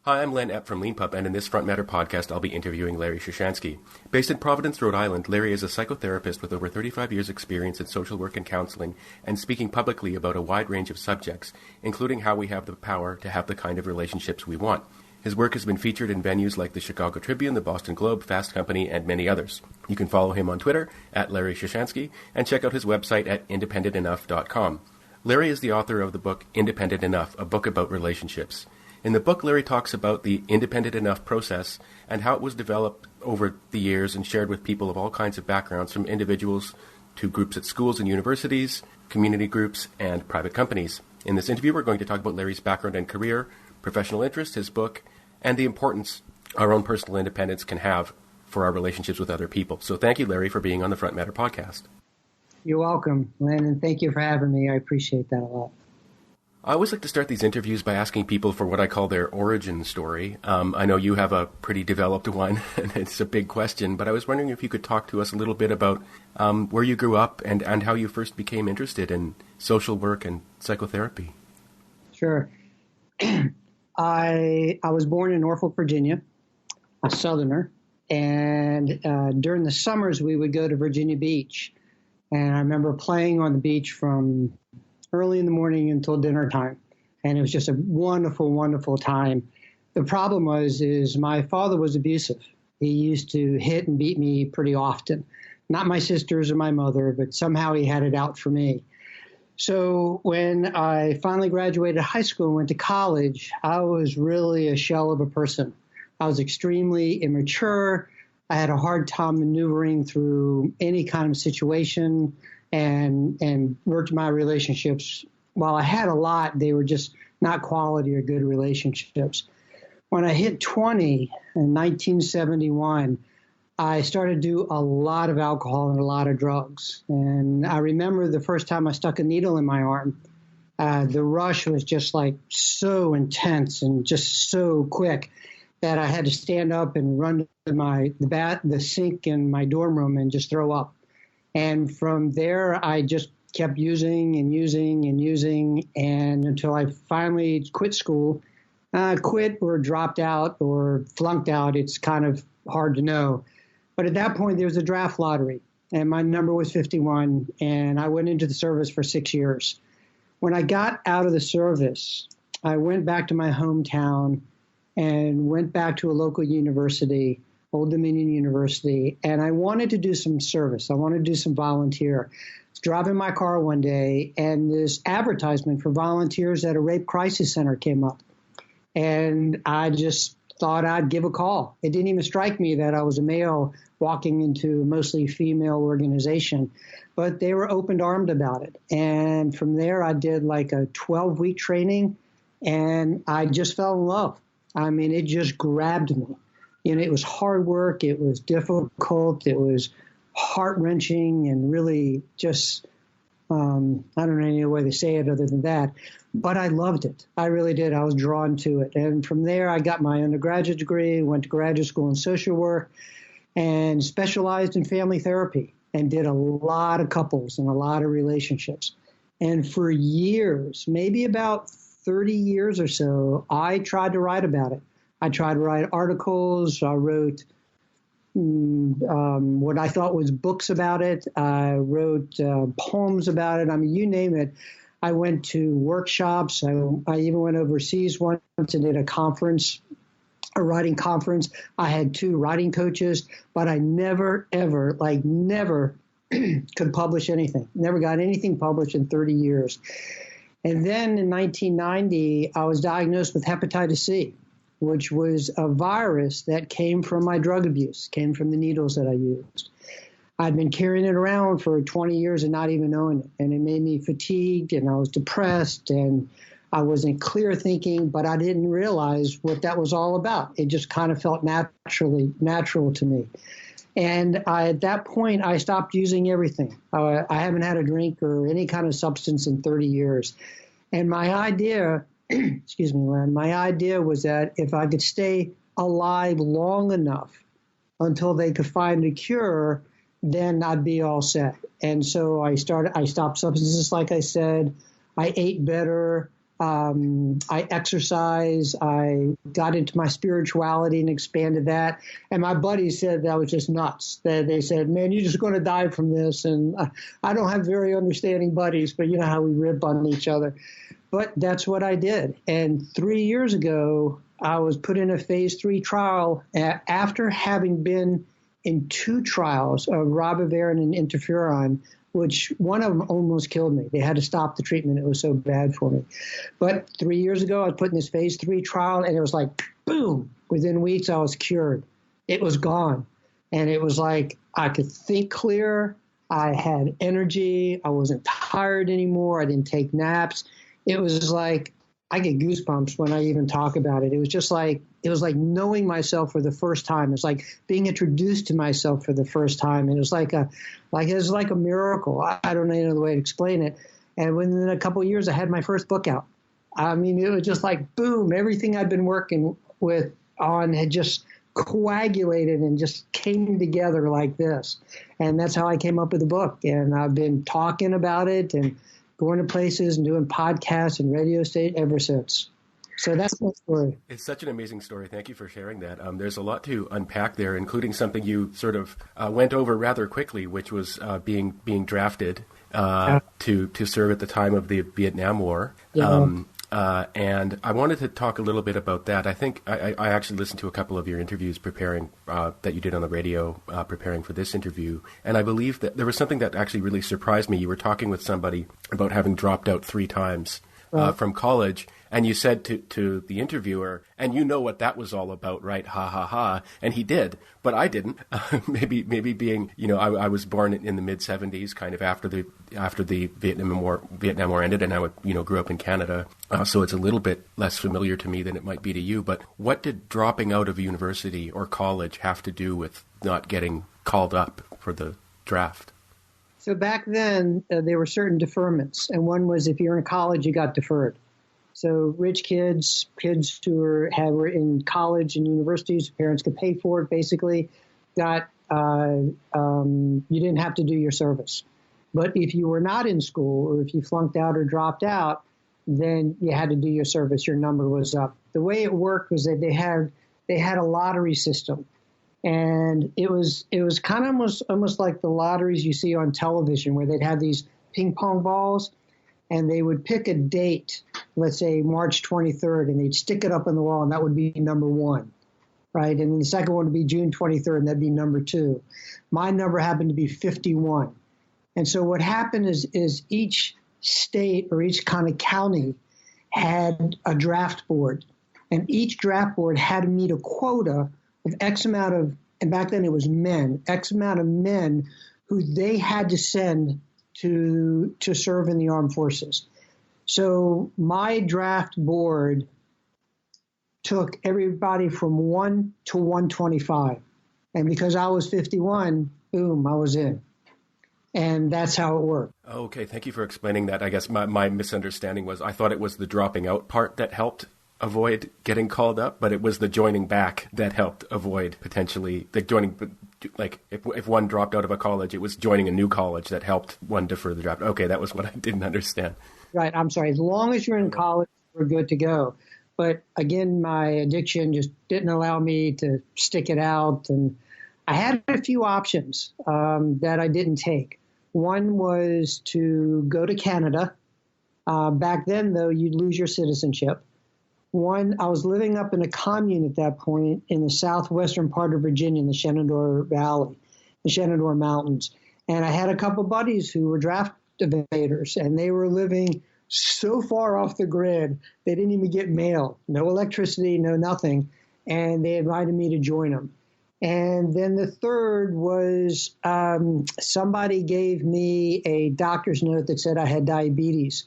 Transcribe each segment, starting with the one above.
Hi, I'm Len Epp from Lean Pup, and in this Front Matter podcast, I'll be interviewing Larry Shushansky. Based in Providence, Rhode Island, Larry is a psychotherapist with over 35 years' experience in social work and counseling, and speaking publicly about a wide range of subjects, including how we have the power to have the kind of relationships we want. His work has been featured in venues like the Chicago Tribune, the Boston Globe, Fast Company, and many others. You can follow him on Twitter at Larry Shushansky and check out his website at independentenough.com. Larry is the author of the book Independent Enough, a book about relationships. In the book, Larry talks about the Independent Enough process and how it was developed over the years and shared with people of all kinds of backgrounds, from individuals to groups at schools and universities, community groups, and private companies. In this interview, we're going to talk about Larry's background and career, professional interests, his book, and the importance our own personal independence can have for our relationships with other people. So thank you, Larry, for being on the Front Matter podcast. You're welcome, Len, and thank you for having me. I appreciate that a lot. I always like to start these interviews by asking people for what I call their origin story. I know you have a pretty developed one, and it's a big question, but I was wondering if you could talk to us a little bit about where you grew up and how you first became interested in social work and psychotherapy. Sure. I was born in Norfolk, Virginia, a Southerner, and during the summers we would go to Virginia Beach, and I remember playing on the beach from early in the morning until dinner time. And it was just a wonderful, wonderful time. The problem is my father was abusive. He used to hit and beat me pretty often. Not my sisters or my mother, but somehow he had it out for me. So when I finally graduated high school and went to college, I was really a shell of a person. I was extremely immature. I had a hard time maneuvering through any kind of situation and worked my relationships. While I had a lot, they were just not quality or good relationships. When I hit 20 in 1971, I started to do a lot of alcohol and a lot of drugs. And I remember the first time I stuck a needle in my arm, the rush was just like so intense and just so quick that I had to stand up and run to the sink in my dorm room and just throw up. And from there, I just kept using and until I finally quit school. Quit or dropped out or flunked out, it's kind of hard to know. But at that point, there was a draft lottery, and my number was 51, and I went into the service for 6 years. When I got out of the service, I went back to my hometown and went back to a local university, Old Dominion University, and I wanted to do some service. I wanted to do some volunteer. I was driving my car one day, and this advertisement for volunteers at a rape crisis center came up, and I just thought I'd give a call. It didn't even strike me that I was a male walking into a mostly female organization, but they were open-armed about it. And from there, I did like a 12-week training, and I just fell in love. I mean, it just grabbed me. You know, it was hard work. It was difficult. It was heart-wrenching and really just, I don't know any other way to say it other than that. But I loved it. I really did. I was drawn to it. And from there, I got my undergraduate degree, went to graduate school in social work, and specialized in family therapy and did a lot of couples and a lot of relationships. And for years, maybe about 30 years or so, I tried to write about it. I tried to write articles. I wrote what I thought was books about it. I wrote poems about it. I mean, you name it. I went to workshops. I even went overseas once and did a conference, a writing conference. I had 2 writing coaches, but I never, ever could publish anything. Never got anything published in 30 years. And then in 1990, I was diagnosed with hepatitis C, which was a virus that came from my drug abuse, came from the needles that I used. I'd been carrying it around for 20 years and not even knowing it. And it made me fatigued, and I was depressed, and I wasn't clear thinking, but I didn't realize what that was all about. It just kind of felt natural to me. And at that point, I stopped using everything. I haven't had a drink or any kind of substance in 30 years. And my idea, excuse me, Len, my idea was that if I could stay alive long enough until they could find a cure, then I'd be all set. And so I stopped substances, like I said. I ate better. I exercise. I got into my spirituality and expanded that. And my buddies said that I was just nuts. They said, man, you're just going to die from this. And I don't have very understanding buddies, but you know how we rip on each other. But that's what I did. And 3 years ago, I was put in a phase 3 trial after having been in 2 trials of ribavirin and interferon, which one of them almost killed me. They had to stop the treatment. It was so bad for me. But 3 years ago, I was put in this phase 3 trial, and it was like, boom, within weeks, I was cured. It was gone. And it was like I could think clear. I had energy. I wasn't tired anymore. I didn't take naps. It was just like I get goosebumps when I even talk about it. It was like knowing myself for the first time. It's like being introduced to myself for the first time. And it was like a miracle. I don't know any other way to explain it. And within a couple of years, I had my first book out. I mean, it was just like, boom, everything I'd been working on had just coagulated and just came together like this. And that's how I came up with the book. And I've been talking about it and going to places and doing podcasts and radio station ever since. So that's my story. It's such an amazing story. Thank you for sharing that. There's a lot to unpack there, including something you sort of went over rather quickly, which was being drafted to serve at the time of the Vietnam War. Yeah. And I wanted to talk a little bit about that. I think I actually listened to a couple of your interviews preparing that you did on the radio, preparing for this interview. And I believe that there was something that actually really surprised me. You were talking with somebody about having dropped out 3 times from college. And you said to the interviewer, and you know what that was all about, right? Ha, ha, ha. And he did, but I didn't. Maybe being, I was born in the mid-'70s, kind of after the Vietnam War ended, and I grew up in Canada. So it's a little bit less familiar to me than it might be to you. But what did dropping out of university or college have to do with not getting called up for the draft? So back then, there were certain deferments. And one was if you're in college, you got deferred. So rich kids who were in college and universities, parents could pay for it, basically, got you didn't have to do your service. But if you were not in school or if you flunked out or dropped out, then you had to do your service. Your number was up. The way it worked was that they had a lottery system. And it was kind of almost like the lotteries you see on television where they'd have these ping pong balls. And they would pick a date, let's say March 23rd, and they'd stick it up on the wall, and that would be number 1, right? And then the second one would be June 23rd, and that'd be number 2. My number happened to be 51. And so what happened is each state or each kind of county had a draft board, and each draft board had to meet a quota of X amount of, and back then it was men, X amount of men who they had to send to serve in the armed forces. So my draft board took everybody from 1 to 125. And because I was 51, boom, I was in. And that's how it worked. Okay, thank you for explaining that. I guess my misunderstanding was I thought it was the dropping out part that helped avoid getting called up, but it was the joining back that helped avoid potentially if one dropped out of a college, it was joining a new college that helped one defer the draft. Okay, that was what I didn't understand. Right, I'm sorry. As long as you're in college, we're good to go. But again, my addiction just didn't allow me to stick it out, and I had a few options that I didn't take. One was to go to Canada. Back then, though, you'd lose your citizenship. I was living up in a commune at that point in the southwestern part of Virginia, in the Shenandoah Valley, the Shenandoah Mountains. And I had a couple buddies who were draft evaders, and they were living so far off the grid, they didn't even get mail, no electricity, no nothing. And they invited me to join them. And then the third was somebody gave me a doctor's note that said I had diabetes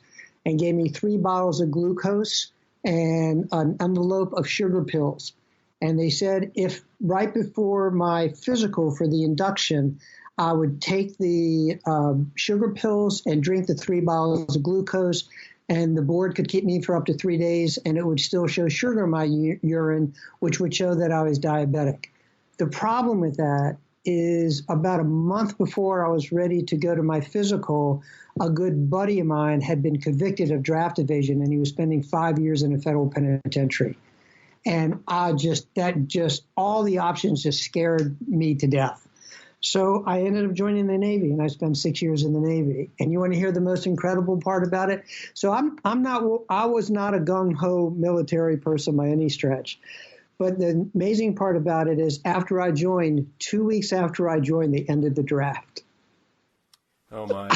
and gave me 3 bottles of glucose and an envelope of sugar pills. And they said if right before my physical for the induction, I would take the sugar pills and drink the 3 bottles of glucose, and the board could keep me for up to 3 days, and it would still show sugar in my urine, which would show that I was diabetic. The problem with that is about a month before I was ready to go to my physical, a good buddy of mine had been convicted of draft evasion, and he was spending 5 years in a federal penitentiary. And all the options just scared me to death. So I ended up joining the Navy, and I spent 6 years in the Navy. And you want to hear the most incredible part about it? So I was not a gung-ho military person by any stretch. But the amazing part about it is after I joined, 2 weeks after I joined, they ended the draft. Oh, my.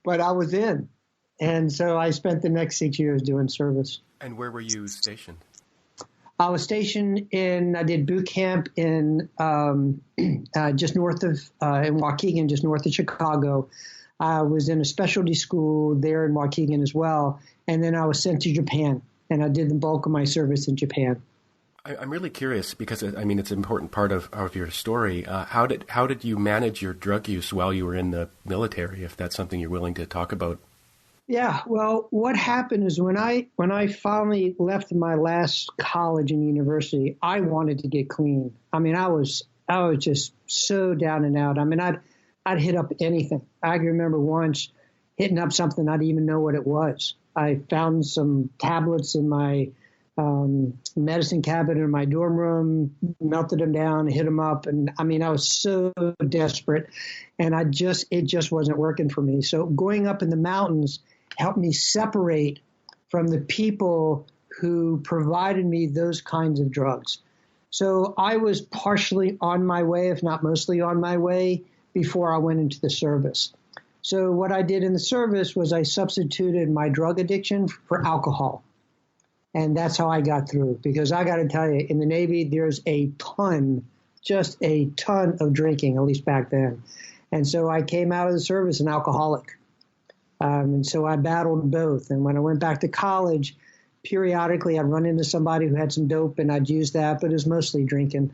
But I was in. And so I spent the next 6 years doing service. And where were you stationed? I was stationed I did boot camp in just north of, in Waukegan, just north of Chicago. I was in a specialty school there in Waukegan as well. And then I was sent to Japan, and I did the bulk of my service in Japan. I'm really curious because, I mean, it's an important part of your story. How did you manage your drug use while you were in the military, if that's something you're willing to talk about? Yeah, well, what happened is when I finally left my last college and university, I wanted to get clean. I mean, I was just so down and out. I mean, I'd hit up anything. I can remember once hitting up something I didn't even know what it was. I found some tablets in my medicine cabinet in my dorm room, melted them down, hit them up. And I mean, I was so desperate, and it just wasn't working for me. So going up in the mountains helped me separate from the people who provided me those kinds of drugs. So I was partially on my way, if not mostly on my way, before I went into the service. So what I did in the service was I substituted my drug addiction for alcohol. And that's how I got through, because I got to tell you, in the Navy, there's just a ton of drinking, at least back then. And so I came out of the service an alcoholic. And so I battled both. And when I went back to college, periodically I'd run into somebody who had some dope, and I'd use that, but it was mostly drinking.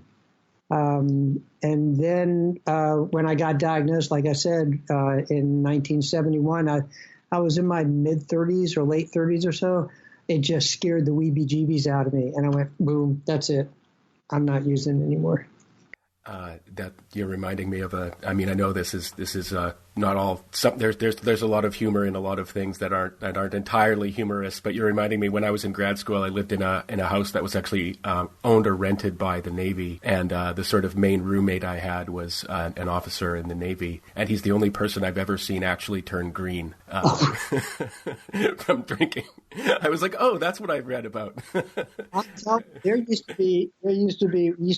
And then when I got diagnosed, like I said, in 1971, I was in my mid-30s or late 30s or so. It just scared the weebie-jeebies out of me. And I went, boom, that's it. I'm not using it anymore. That you're reminding me of I mean, I know this is not all. There's a lot of humor in a lot of things that aren't entirely humorous. But you're reminding me, when I was in grad school, I lived in a house that was actually owned or rented by the Navy, and the sort of main roommate I had was an officer in the Navy, and he's the only person I've ever seen actually turn green from drinking. I was like, oh, that's what I read about. There used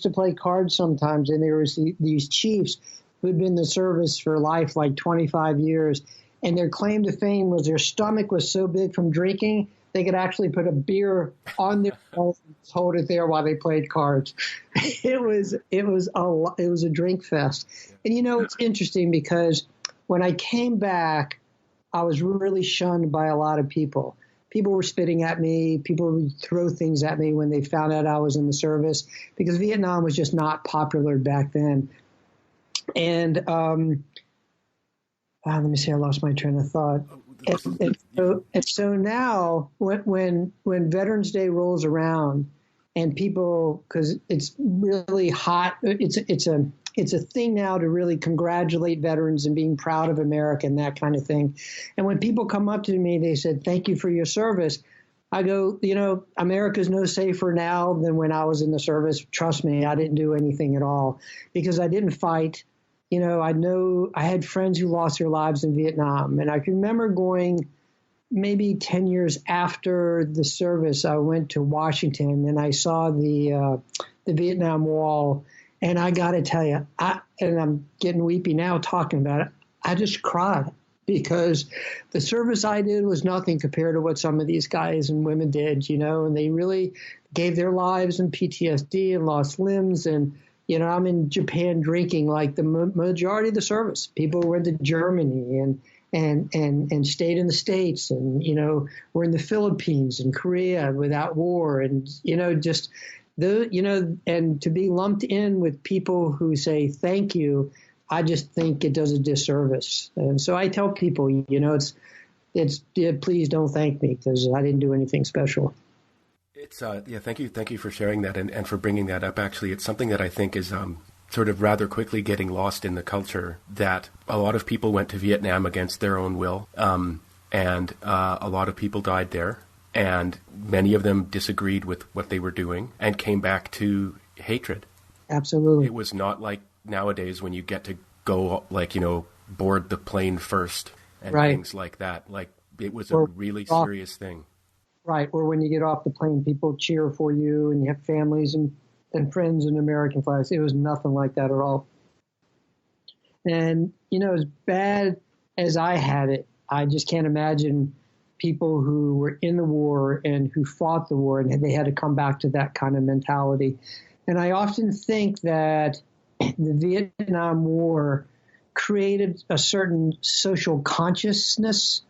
to play cards sometimes, and there was these chiefs who'd been in the service for life, like 25 years, and their claim to fame was their stomach was so big from drinking they could actually put a beer on their phone and hold it there while they played cards. It was a drink fest. And it's interesting because when I came back, I was really shunned by a lot of people. People were spitting at me. People would throw things at me when they found out I was in the service, because Vietnam was just not popular back then. And let me see, I lost my train of thought. And so now when Veterans Day rolls around and people, because it's really hot, it's a thing now to really congratulate veterans and being proud of America and that kind of thing. And when people come up to me, they said, thank you for your service. I go, America's no safer now than when I was in the service. Trust me, I didn't do anything at all because I didn't fight. I know I had friends who lost their lives in Vietnam. And I can remember going maybe 10 years after the service, I went to Washington and I saw the Vietnam Wall. And I got to tell you, and I'm getting weepy now talking about it, I just cried because the service I did was nothing compared to what some of these guys and women did, and they really gave their lives in PTSD and lost limbs. And, I'm in Japan drinking like the majority of the service. People went to Germany and stayed in the States and, were in the Philippines and Korea without war and, just and to be lumped in with people who say thank you, I just think it does a disservice. And so I tell people, please don't thank me because I didn't do anything special. It's thank you for sharing that and for bringing that up. Actually, it's something that I think is sort of rather quickly getting lost in the culture that a lot of people went to Vietnam against their own will, and a lot of people died there, and many of them disagreed with what they were doing and came back to hatred. Absolutely. It was not like nowadays when you get to go, like, board the plane first and things like that. Like, it was a really serious thing. Right. Or when you get off the plane, people cheer for you and you have families and friends and American flags. It was nothing like that at all. And, as bad as I had it, I just can't imagine people who were in the war and who fought the war and they had to come back to that kind of mentality. And I often think that the Vietnam War created a certain social consciousness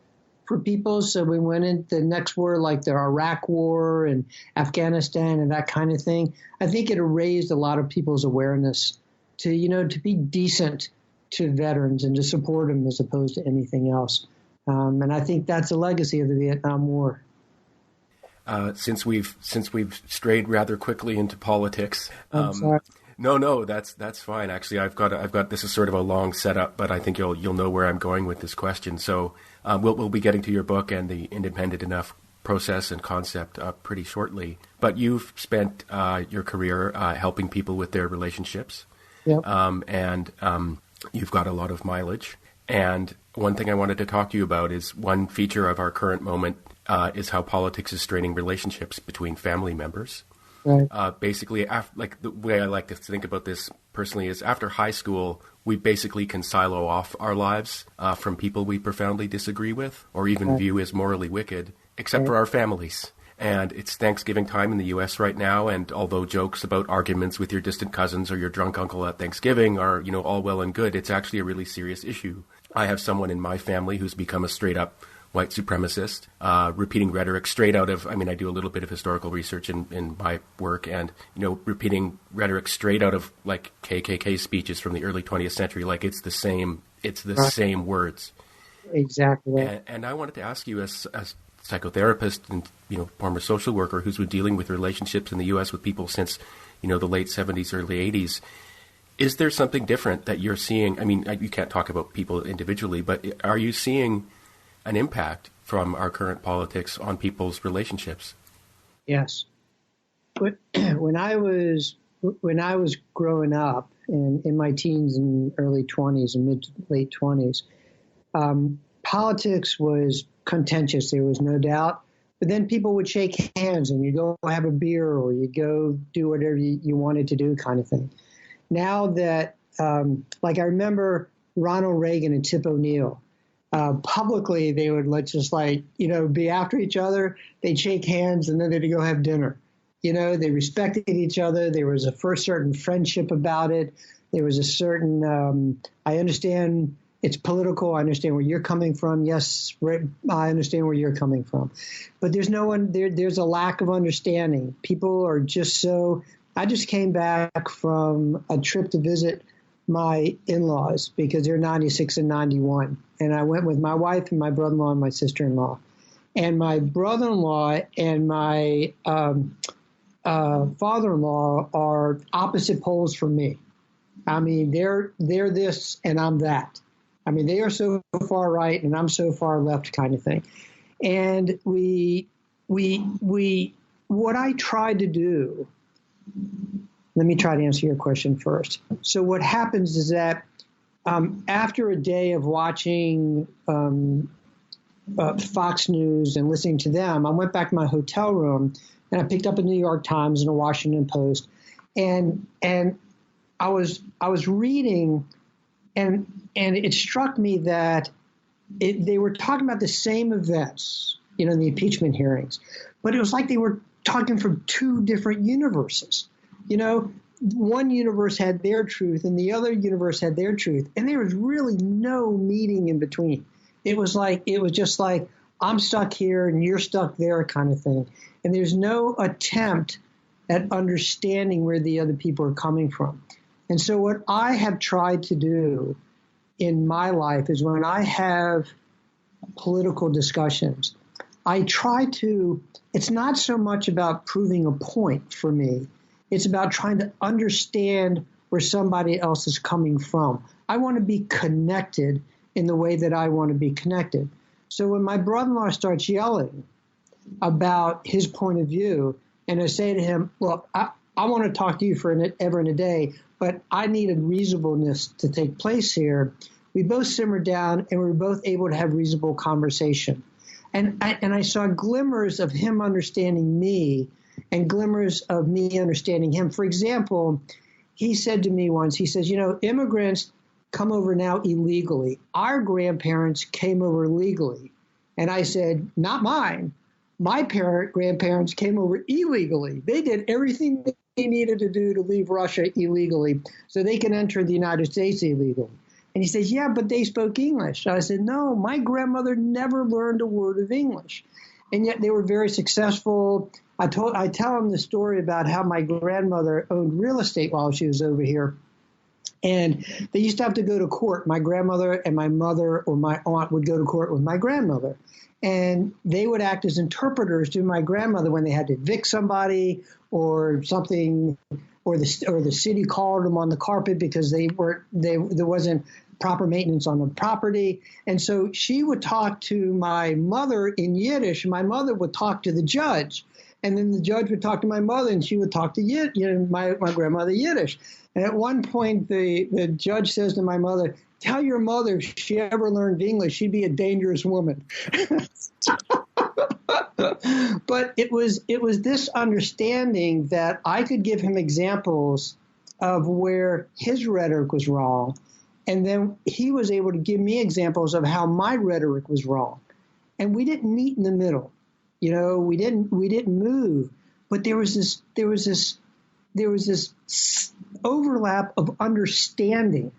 for people. So we went into the next war, like the Iraq War and Afghanistan and that kind of thing. I think it raised a lot of people's awareness to be decent to veterans and to support them as opposed to anything else. And I think that's a legacy of the Vietnam War. Since we've strayed rather quickly into politics. I'm sorry. No, that's fine. Actually, I've got this is sort of a long setup, but I think you'll know where I'm going with this question. So we'll be getting to your book and the independent enough process and concept pretty shortly. But you've spent your career helping people with their relationships, and you've got a lot of mileage. And one thing I wanted to talk to you about is one feature of our current moment is how politics is straining relationships between family members. Right. Basically, like the way I like to think about this personally is after high school, we basically can silo off our lives from people we profoundly disagree with or even view as morally wicked, except for our families. And it's Thanksgiving time in the U.S. right now, and although jokes about arguments with your distant cousins or your drunk uncle at Thanksgiving are, all well and good, it's actually a really serious issue. I have someone in my family who's become a straight-up white supremacist, repeating rhetoric straight out of, I do a little bit of historical research in my work, and, repeating rhetoric straight out of, like, KKK speeches from the early 20th century, like it's the same same words. Exactly. And I wanted to ask you, as a psychotherapist and, former social worker who's been dealing with relationships in the U.S. with people since, the late 70s, early 80s, is there something different that you're seeing? You can't talk about people individually, but are you seeing an impact from our current politics on people's relationships? Yes. But when I was growing up in my teens and early 20s and mid to late 20s, politics was contentious. There was no doubt. But then people would shake hands and you'd go have a beer or you'd go do whatever you wanted to do, kind of thing. Now that, like, I remember Ronald Reagan and Tip O'Neill. Publicly, they would be after each other. They'd shake hands and then they'd go have dinner. They respected each other. There was a first certain friendship about it. There was a certain, I understand it's political. I understand where you're coming from. Yes, I understand where you're coming from. But there's there's a lack of understanding. People are just so, I just came back from a trip to visit my in-laws because they're 96 and 91. And I went with my wife and my brother-in-law and my sister-in-law. And my brother-in-law and my father-in-law are opposite poles from me. They're this and I'm that. They are so far right and I'm so far left, kind of thing. And what I tried to do, let me try to answer your question first. So what happens is that after a day of watching Fox News and listening to them, I went back to my hotel room and I picked up a New York Times and a Washington Post, and I was reading, and it struck me that they were talking about the same events, the impeachment hearings, but it was like they were talking from two different universes. One universe had their truth and the other universe had their truth. And there was really no meeting in between. It was just like, I'm stuck here and you're stuck there, kind of thing. And there's no attempt at understanding where the other people are coming from. And so what I have tried to do in my life is when I have political discussions, I try to, it's not so much about proving a point for me. It's about trying to understand where somebody else is coming from. I want to be connected in the way that I want to be connected. So when my brother-in-law starts yelling about his point of view, and I say to him, look, I want to talk to you forever and a day, but I need a reasonableness to take place here. We both simmered down, and we were both able to have reasonable conversation. And I saw glimmers of him understanding me and glimmers of me understanding him. For example, he said to me once, he says, immigrants come over now illegally. Our grandparents came over legally. And I said, not mine. My grandparents came over illegally. They did everything they needed to do to leave Russia illegally so they can enter the United States illegally. And he says, yeah, but they spoke English. I said, no, my grandmother never learned a word of English. And yet they were very successful. I tell him the story about how my grandmother owned real estate while she was over here. And they used to have to go to court. My grandmother and my mother or my aunt would go to court with my grandmother. And they would act as interpreters to my grandmother when they had to evict somebody or something, or the city called them on the carpet because there wasn't proper maintenance on the property. And so she would talk to my mother in Yiddish. My mother would talk to the judge. And then the judge would talk to my mother, and she would talk to my grandmother Yiddish. And at one point, the judge says to my mother, tell your mother if she ever learned English, she'd be a dangerous woman. But it was this understanding that I could give him examples of where his rhetoric was wrong, and then he was able to give me examples of how my rhetoric was wrong. And we didn't meet in the middle. We didn't move, but there was this overlap of understanding,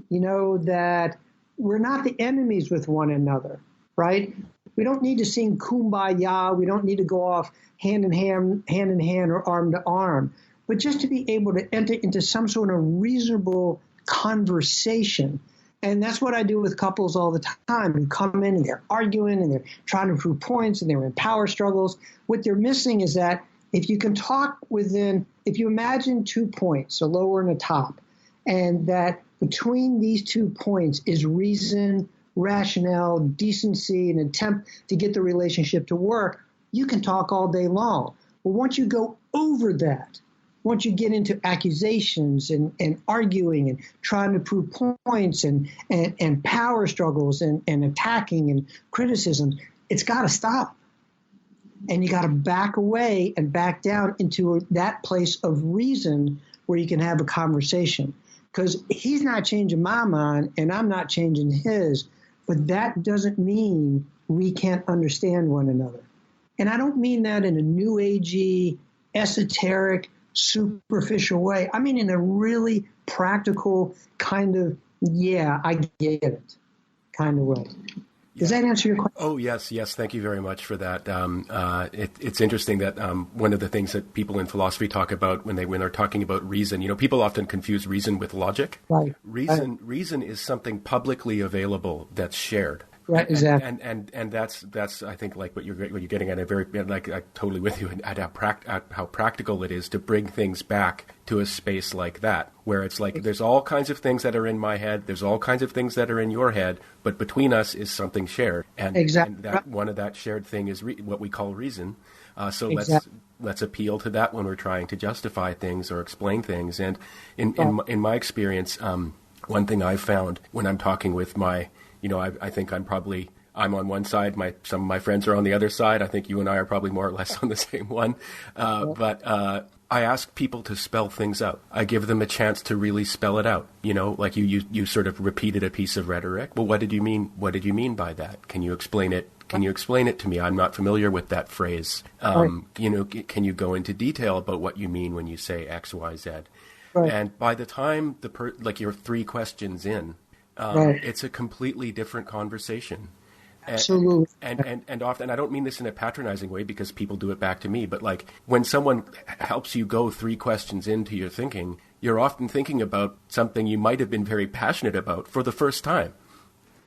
that we're not the enemies with one another, right? We don't need to sing Kumbaya. We don't need to go off hand in hand or arm to arm, but just to be able to enter into some sort of reasonable conversation. And that's what I do with couples all the time who come in and they're arguing and they're trying to prove points and they're in power struggles. What they're missing is that if you can talk if you imagine 2 points, a lower and a top, and that between these 2 points is reason, rationale, decency, and attempt to get the relationship to work, you can talk all day long. But once you go over that, once you get into accusations and arguing and trying to prove points and power struggles and attacking and criticism, it's got to stop. And you got to back away and back down into that place of reason where you can have a conversation. Because he's not changing my mind and I'm not changing his. But that doesn't mean we can't understand one another. And I don't mean that in a new agey, esoteric, superficial way. I mean in a really practical kind of, yeah, I get it kind of way. Does that answer your question? Oh, yes. Thank you very much for that. It's interesting that one of the things that people in philosophy talk about when they're talking about reason, people often confuse reason with logic. Right. Reason is something publicly available that's shared. Right, exactly. And that's I think like what you're getting at. I'm totally with you at how practical it is to bring things back to a space like that, where it's like there's all kinds of things that are in my head, there's all kinds of things that are in your head, but between us is something shared, and that one of that shared thing is what we call reason. So let's appeal to that when we're trying to justify things or explain things. And in my experience, one thing I've found when I'm talking with my I think I'm on one side. Some of my friends are on the other side. I think you and I are probably more or less on the same one. But I ask people to spell things out. I give them a chance to really spell it out. Like you sort of repeated a piece of rhetoric. Well, what did you mean? What did you mean by that? Can you explain it? Can you explain it to me? I'm not familiar with that phrase. Can you go into detail about what you mean when you say X, Y, Z? Right. And by the time you're 3 questions in, it's a completely different conversation. Absolutely. And often, I don't mean this in a patronizing way because people do it back to me, but like when someone helps you go 3 questions into your thinking, you're often thinking about something you might have been very passionate about for the first time.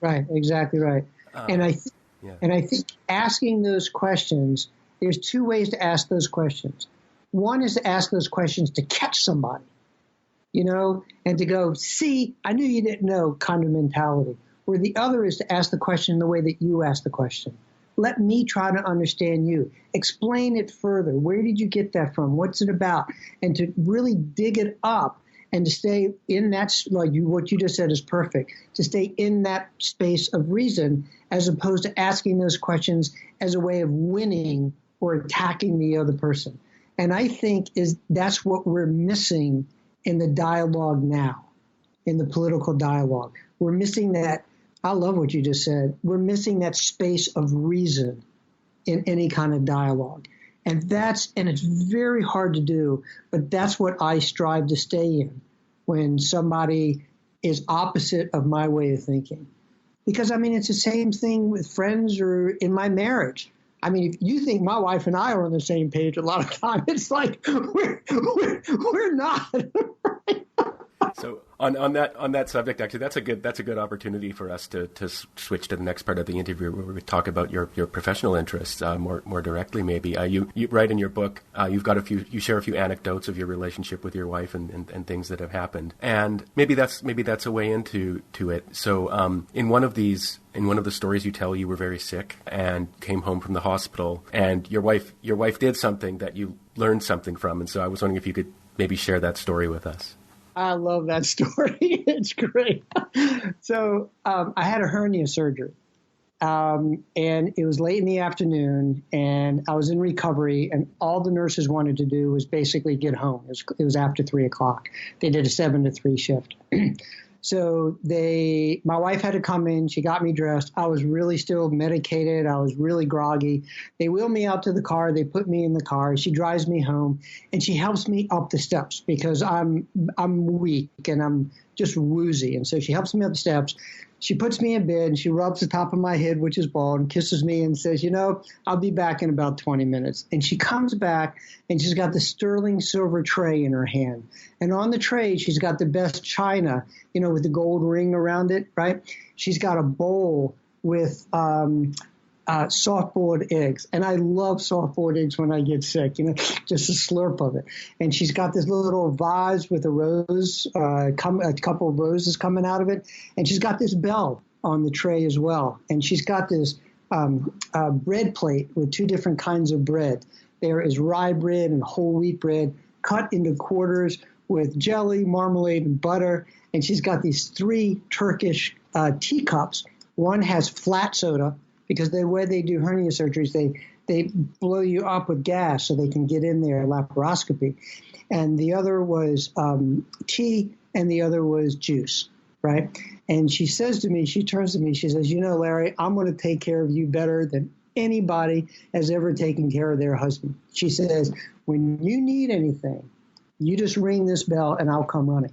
Right, exactly right. And I think asking those questions, there's 2 ways to ask those questions. One is to ask those questions to catch somebody. and to go, see, I knew you didn't know kind of mentality. Where the other is to ask the question in the way that you ask the question. Let me try to understand you. Explain it further. Where did you get that from? What's it about? And to really dig it up and to stay in that, what you just said is perfect, to stay in that space of reason as opposed to asking those questions as a way of winning or attacking the other person. And I think that's what we're missing in the dialogue now, in the political dialogue. We're missing that. I love what you just said. We're missing that space of reason in any kind of dialogue. And it's very hard to do, but that's what I strive to stay in when somebody is opposite of my way of thinking. Because, it's the same thing with friends or in my marriage. If you think my wife and I are on the same page a lot of time, it's like we're not. So on that subject, actually, that's a good opportunity for us to switch to the next part of the interview where we talk about your professional interests more directly. Maybe you write in your book, you share a few anecdotes of your relationship with your wife and things that have happened, and maybe that's a way into it. So in one of the stories you tell, you were very sick and came home from the hospital, and your wife did something that you learned something from, and so I was wondering if you could maybe share that story with us. I love that story. It's great. So I had a hernia surgery, and it was late in the afternoon, and I was in recovery, and all the nurses wanted to do was basically get home. It was after 3 o'clock. They did a 7 to 3 shift. So my wife had to come in. She got me dressed. I was really still medicated. I was really groggy. They wheel me out to the car. They put me in the car. She drives me home, and she helps me up the steps because I'm weak and I'm just woozy. And so she helps me up the steps. She puts me in bed, and she rubs the top of my head, which is bald, and kisses me and says, I'll be back in about 20 minutes. And she comes back, and she's got the sterling silver tray in her hand. And on the tray, she's got the best china, with the gold ring around it, right? She's got a bowl with soft-boiled eggs. And I love soft-boiled eggs when I get sick, just a slurp of it. And she's got this little vase with a rose, a couple of roses coming out of it. And she's got this bell on the tray as well. And she's got this bread plate with 2 different kinds of bread. There is rye bread and whole wheat bread cut into quarters with jelly, marmalade, and butter. And she's got these 3 Turkish teacups. One has flat soda, because the way they do hernia surgeries, they blow you up with gas so they can get in there, laparoscopy. And the other was tea, and the other was juice, right? And she says to me, she turns to me, she says, Larry, I'm going to take care of you better than anybody has ever taken care of their husband. She says, when you need anything, you just ring this bell and I'll come running.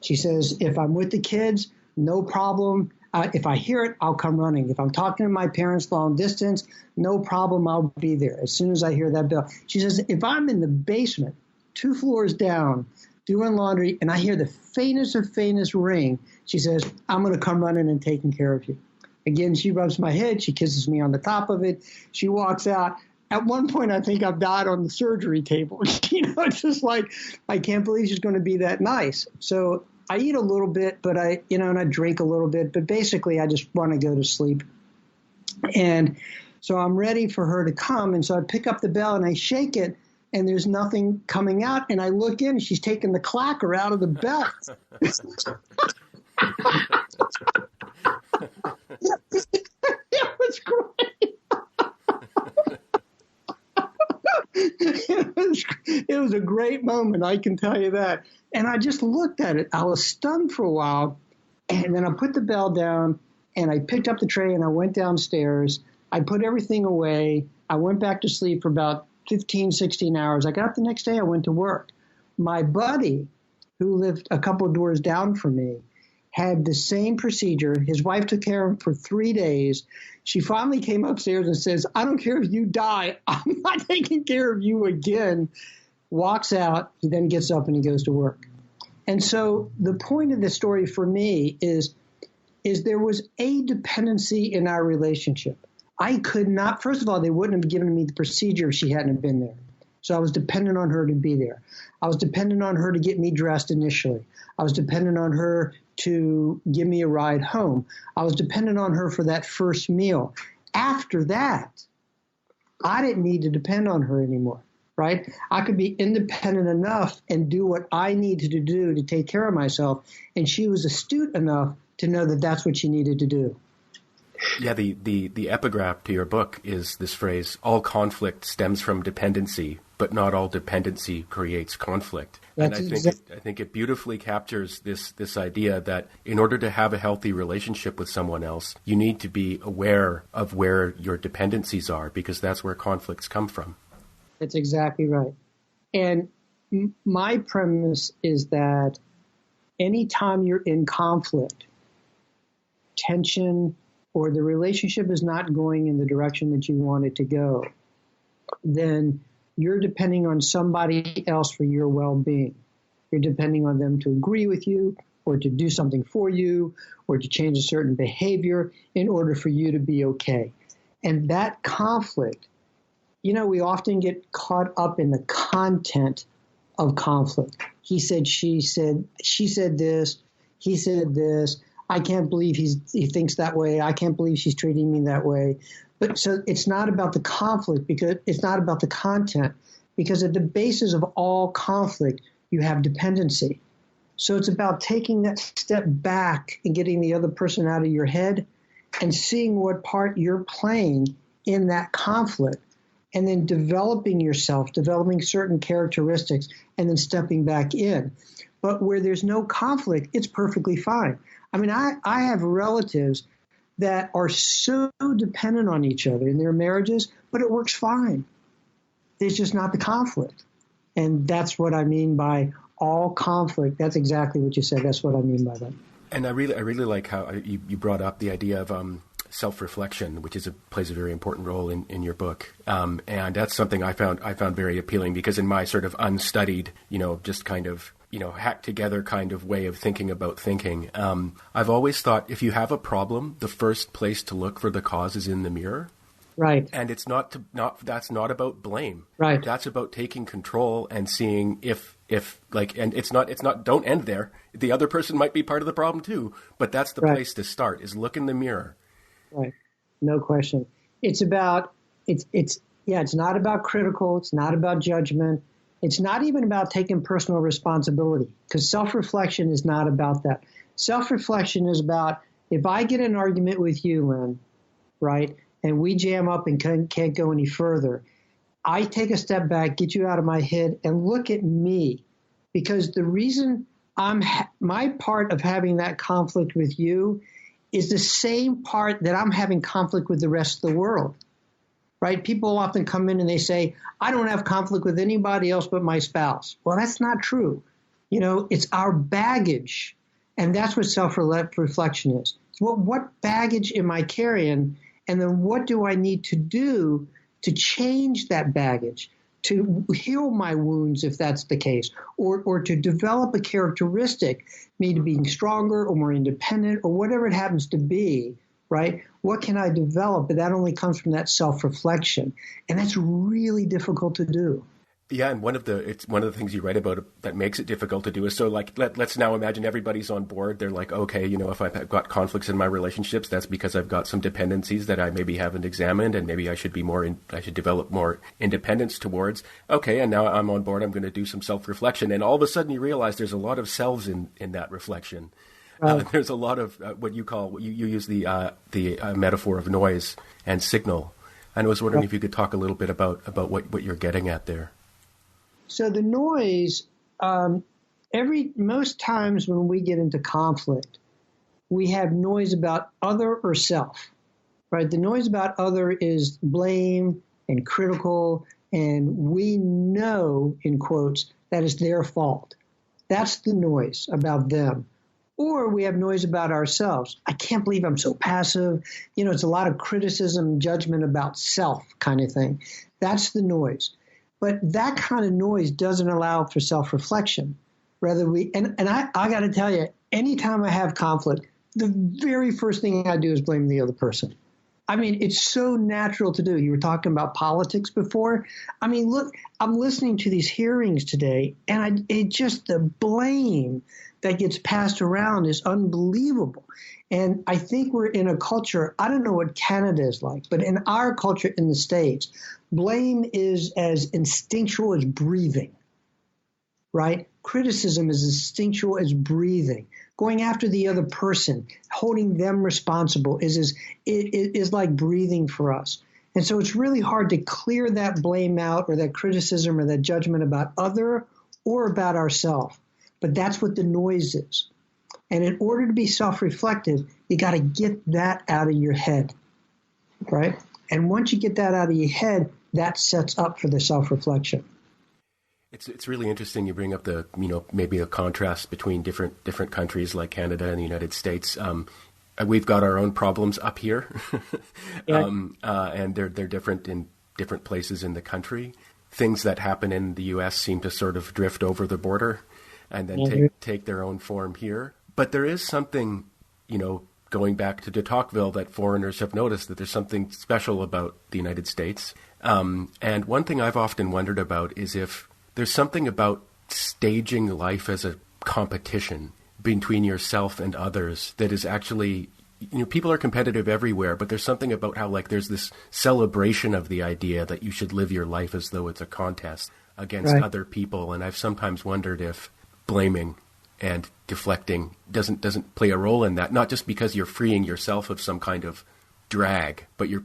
She says, if I'm with the kids, no problem. If I hear it, I'll come running. If I'm talking to my parents long distance, no problem, I'll be there as soon as I hear that bell. She says, if I'm in the basement, 2 floors down, doing laundry, and I hear the faintest of faintest ring, she says, I'm going to come running and taking care of you. Again, she rubs my head. She kisses me on the top of it. She walks out. At one point, I think I've died on the surgery table. It's just like, I can't believe she's going to be that nice. So I eat a little bit, but and I drink a little bit, but basically I just want to go to sleep. And so I'm ready for her to come. And so I pick up the bell and I shake it, and there's nothing coming out. And I look in, and she's taking the clacker out of the bell. It was great. It was a great moment, I can tell you that. And I just looked at it. I was stunned for a while, and then I put the bell down, and I picked up the tray, and I went downstairs. I put everything away. I went back to sleep for about 15, 16 hours. I got up the next day. I went to work. My buddy, who lived a couple of doors down from me, had the same procedure. His wife took care of him for 3 days. She finally came upstairs and says, I don't care if you die. I'm not taking care of you again. Walks out. He then gets up and he goes to work. And so the point of the story for me is there was a dependency in our relationship. I could not, first of all, they wouldn't have given me the procedure if she hadn't been there. So I was dependent on her to be there. I was dependent on her to get me dressed initially. I was dependent on her to give me a ride home. I was dependent on her for that first meal. After that, I didn't need to depend on her anymore, right? I could be independent enough and do what I needed to do to take care of myself. And she was astute enough to know that that's what she needed to do. Yeah, the epigraph to your book is this phrase, all conflict stems from dependency, but not all dependency creates conflict. And I think it beautifully captures this idea that in order to have a healthy relationship with someone else, you need to be aware of where your dependencies are, because that's where conflicts come from. That's exactly right. And my premise is that anytime you're in conflict, tension, or the relationship is not going in the direction that you want it to go, then you're depending on somebody else for your well-being. You're depending on them to agree with you or to do something for you or to change a certain behavior in order for you to be okay. And that conflict, we often get caught up in the content of conflict. He said, she said this, he said this. I can't believe he thinks that way. I can't believe she's treating me that way. But so it's not about the conflict, because it's not about the content, because at the basis of all conflict, you have dependency. So it's about taking that step back and getting the other person out of your head and seeing what part you're playing in that conflict, and then developing yourself, developing certain characteristics, and then stepping back in. But where there's no conflict, it's perfectly fine. I mean, I have relatives that are so dependent on each other in their marriages, but it works fine. There's just not the conflict. And that's what I mean by all conflict. That's exactly what you said. That's what I mean by that. And I really like how you brought up the idea of self-reflection, which plays a very important role in your book. And that's something I found very appealing, because in my sort of unstudied, just kind of, hacked together kind of way of thinking about thinking, I've always thought if you have a problem, the first place to look for the cause is in the mirror. Right. And it's that's not about blame. Right. That's about taking control and seeing if and it's not don't end there. The other person might be part of the problem too, but that's the place to start, is look in the mirror. Right. No question. It's not about critical. It's not about judgment. It's not even about taking personal responsibility, because self-reflection is not about that. Self-reflection is about, if I get an argument with you, Lynn, right, and we jam up and can't go any further, I take a step back, get you out of my head, and look at me. Because the reason my part of having that conflict with you is the same part that I'm having conflict with the rest of the world. Right? People often come in and they say, I don't have conflict with anybody else but my spouse. Well, that's not true. It's our baggage. And that's what self-reflection is. Well, what baggage am I carrying? And then what do I need to do to change that baggage, to heal my wounds if that's the case, or to develop a characteristic, maybe being stronger or more independent or whatever it happens to be, right? What can I develop? But that only comes from that self-reflection. And that's really difficult to do. Yeah, and one of the things you write about that makes it difficult to do is, so like let's now imagine everybody's on board. They're like, okay, if I've got conflicts in my relationships, that's because I've got some dependencies that I maybe haven't examined, and maybe I should develop more independence towards. Okay, and now I'm on board. I'm going to do some self-reflection, and all of a sudden you realize there's a lot of selves in that reflection. There's a lot of what you use the metaphor of noise and signal. And I was wondering if you could talk a little bit about what you're getting at there. So the noise, most times when we get into conflict, we have noise about other or self, right? The noise about other is blame and critical, and we know, in quotes, that it's their fault. That's the noise about them. Or we have noise about ourselves. I can't believe I'm so passive. It's a lot of criticism, judgment about self kind of thing. That's the noise. But that kind of noise doesn't allow for self-reflection. Rather, I got to tell you, anytime I have conflict, the very first thing I do is blame the other person. I mean, it's so natural to do. You were talking about politics before. I mean, look, I'm listening to these hearings today, and it just the blame that gets passed around is unbelievable. And I think we're in a culture, I don't know what Canada is like, but in our culture in the States, blame is as instinctual as breathing, right? Criticism is as instinctual as breathing. Going after the other person, holding them responsible is like breathing for us. And so it's really hard to clear that blame out or that criticism or that judgment about other or about ourselves. But that's what the noise is. And in order to be self-reflective, you got to get that out of your head, right? And once you get that out of your head, that sets up for the self-reflection. It's really interesting you bring up the, maybe a contrast between different countries like Canada and the United States. We've got our own problems up here, Yeah. and they're different in different places in the country. Things that happen in the U.S. seem to sort of drift over the border and then take their own form here. But there is something, going back to de Tocqueville, that foreigners have noticed that there's something special about the United States. And one thing I've often wondered about is if there's something about staging life as a competition between yourself and others that is actually, people are competitive everywhere, but there's something about how, there's this celebration of the idea that you should live your life as though it's a contest against other people. And I've sometimes wondered if blaming and deflecting doesn't play a role in that, not just because you're freeing yourself of some kind of drag, but you're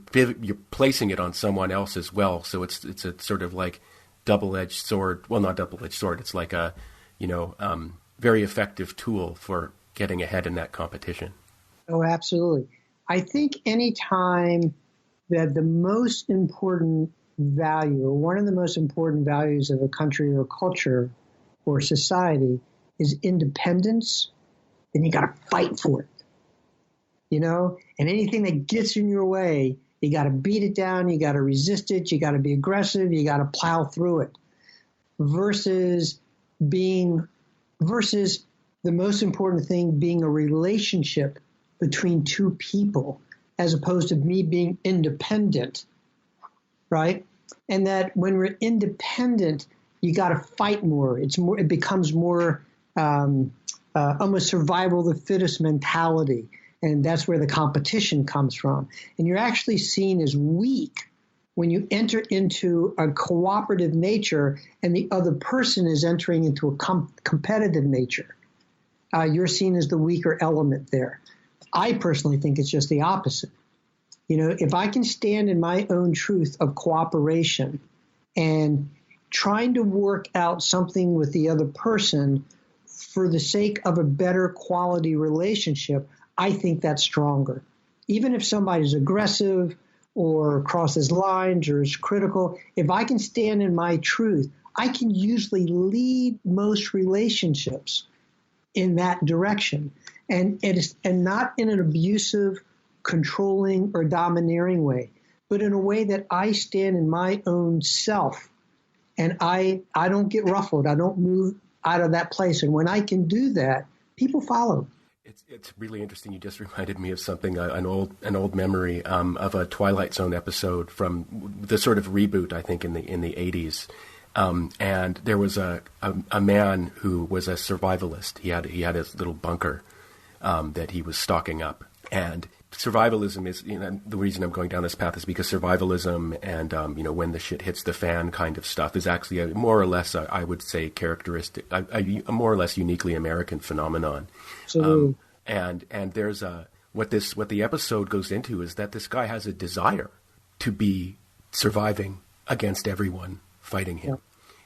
placing it on someone else as well. So it's a sort of like double-edged sword. Well, not double-edged sword. It's like a, very effective tool for getting ahead in that competition. Oh, absolutely. I think any time that the most important value, or one of the most important values of a country or culture or society is independence, then you got to fight for it. And anything that gets in your way, you got to beat it down, you got to resist it, you got to be aggressive, you got to plow through it. Versus the most important thing being a relationship between two people, as opposed to me being independent, right? And that when we're independent, you got to fight more. It becomes more almost survival of the fittest mentality. And that's where the competition comes from. And you're actually seen as weak when you enter into a cooperative nature and the other person is entering into a competitive nature. You're seen as the weaker element there. I personally think it's just the opposite. If I can stand in my own truth of cooperation and trying to work out something with the other person for the sake of a better quality relationship, I think that's stronger. Even if somebody's aggressive or crosses lines or is critical, if I can stand in my truth, I can usually lead most relationships in that direction. And not in an abusive, controlling, or domineering way, but in a way that I stand in my own self and I don't get ruffled. I don't move out of that place. And when I can do that, people follow. It's really interesting. You just reminded me of something, an old memory of a Twilight Zone episode from the sort of reboot, I think, in the 80s. And there was a man who was a survivalist. He had his little bunker that he was stocking up. And survivalism is, the reason I'm going down this path is because survivalism and, when the shit hits the fan kind of stuff is actually a more or less, I would say, characteristic, a more or less uniquely American phenomenon. So, and there's what the episode goes into is that this guy has a desire to be surviving against everyone fighting him. Yeah.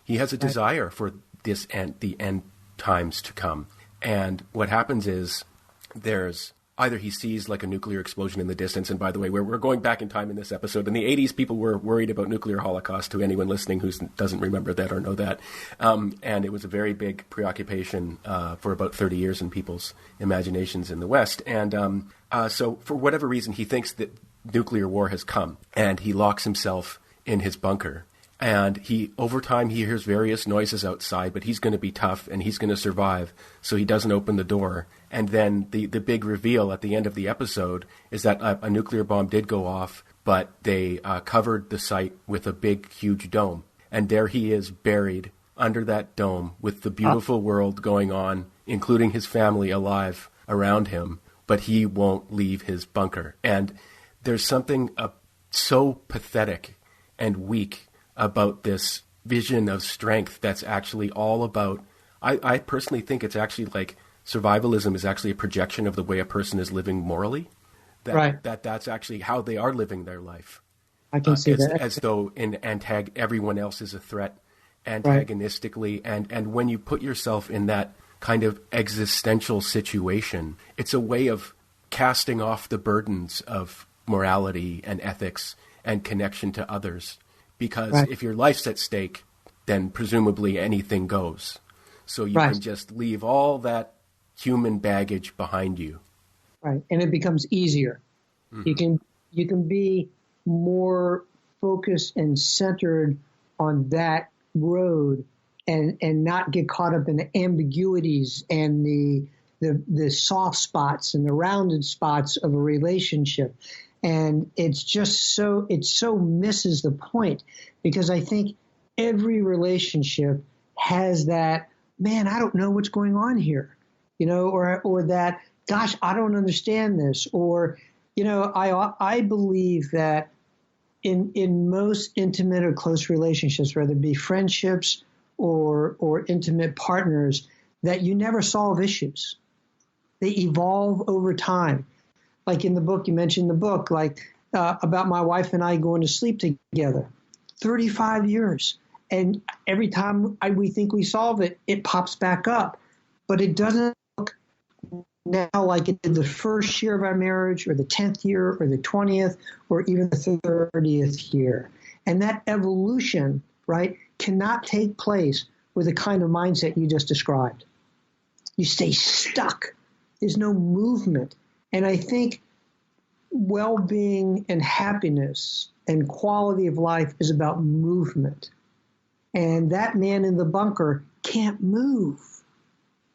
He has a desire for this and the end times to come. And what happens is there's either he sees like a nuclear explosion in the distance. And by the way, we're going back in time in this episode. In the 80s, people were worried about nuclear holocaust, to anyone listening who doesn't remember that or know that. And it was a very big preoccupation for about 30 years in people's imaginations in the West. And so for whatever reason, he thinks that nuclear war has come, and he locks himself in his bunker. And over time, he hears various noises outside, but he's going to be tough and he's going to survive. So he doesn't open the door. And then the big reveal at the end of the episode is that a nuclear bomb did go off, but they covered the site with a big, huge dome. And there he is buried under that dome with the beautiful world going on, including his family alive around him. But he won't leave his bunker. And there's something so pathetic and weak about this vision of strength that's actually all about, I personally think it's actually like survivalism is actually a projection of the way a person is living morally. That's actually how they are living their life. I can see that. As though everyone else is a threat antagonistically. Right. And when you put yourself in that kind of existential situation, it's a way of casting off the burdens of morality and ethics and connection to others. Because if your life's at stake, then presumably anything goes. So you can just leave all that human baggage behind you. Right, and it becomes easier. Mm-hmm. You can be more focused and centered on that road and not get caught up in the ambiguities and the soft spots and the rounded spots of a relationship. And it so misses the point, because I think every relationship has that, man, I don't know what's going on here, or that, gosh, I don't understand this. Or, I believe that in most intimate or close relationships, whether it be friendships or intimate partners, that you never solve issues. They evolve over time. Like in the book, you mentioned the book, about my wife and I going to sleep together, 35 years. And every time we think we solve it, it pops back up. But it doesn't look now like it did the first year of our marriage or the 10th year or the 20th or even the 30th year. And that evolution, cannot take place with the kind of mindset you just described. You stay stuck. There's no movement. And I think well-being and happiness and quality of life is about movement. And that man in the bunker can't move.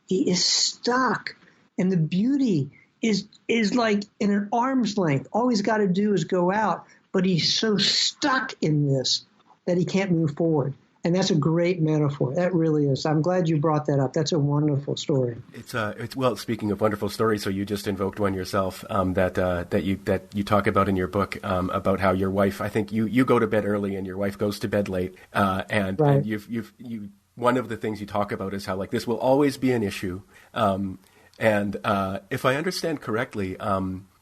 He is stuck. And the beauty is like in an arm's length. All he's got to do is go out, but he's so stuck in this that he can't move forward. And that's a great metaphor. That really is. I'm glad you brought that up. That's a wonderful story. Well, speaking of wonderful stories, so you just invoked one yourself that you talk about in your book about how your wife, I think you go to bed early and your wife goes to bed late, and you've one of the things you talk about is how this will always be an issue, and if I understand correctly,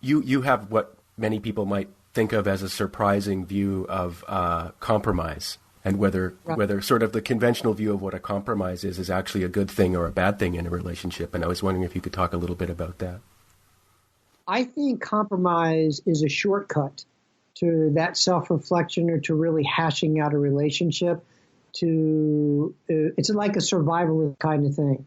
you have what many people might think of as a surprising view of compromise. And whether sort of the conventional view of what a compromise is actually a good thing or a bad thing in a relationship. And I was wondering if you could talk a little bit about that. I think compromise is a shortcut to that self-reflection or to really hashing out a relationship. It's like a survivalist kind of thing.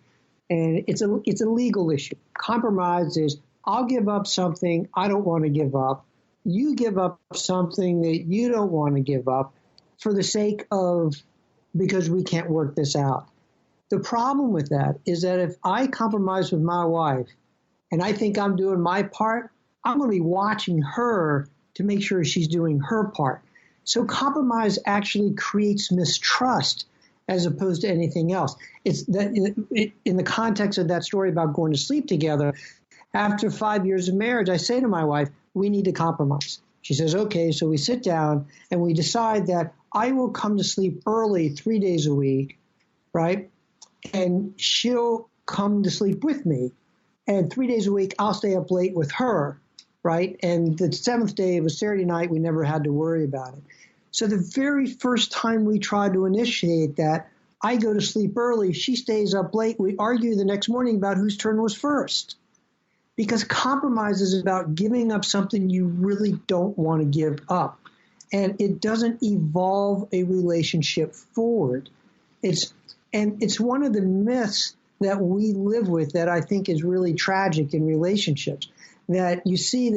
And it's a legal issue. Compromise is, I'll give up something I don't want to give up. You give up something that you don't want to give up, for the sake of, because we can't work this out. The problem with that is that if I compromise with my wife and I think I'm doing my part, I'm going to be watching her to make sure she's doing her part. So compromise actually creates mistrust as opposed to anything else. It's that in the context of that story about going to sleep together, after 5 years of marriage, I say to my wife, we need to compromise. She says, okay, so we sit down and we decide that I will come to sleep early 3 days a week, right? And she'll come to sleep with me. And 3 days a week, I'll stay up late with her, right? And the seventh day, it was Saturday night, we never had to worry about it. So the very first time we tried to initiate that, I go to sleep early, she stays up late. We argue the next morning about whose turn was first. Because compromise is about giving up something you really don't want to give up. And it doesn't evolve a relationship forward. It's one of the myths that we live with that I think is really tragic in relationships, that you see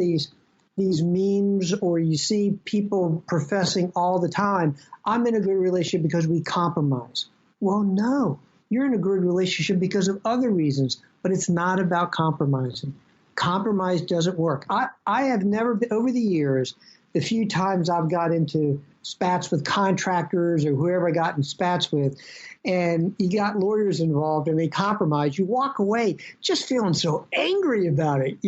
these memes or you see people professing all the time, I'm in a good relationship because we compromise. Well, no, you're in a good relationship because of other reasons, but it's not about compromising. Compromise doesn't work. I have never been, over the years, the few times I've got into spats with contractors or whoever I got in spats with, and you got lawyers involved and they compromise, you walk away just feeling so angry about it,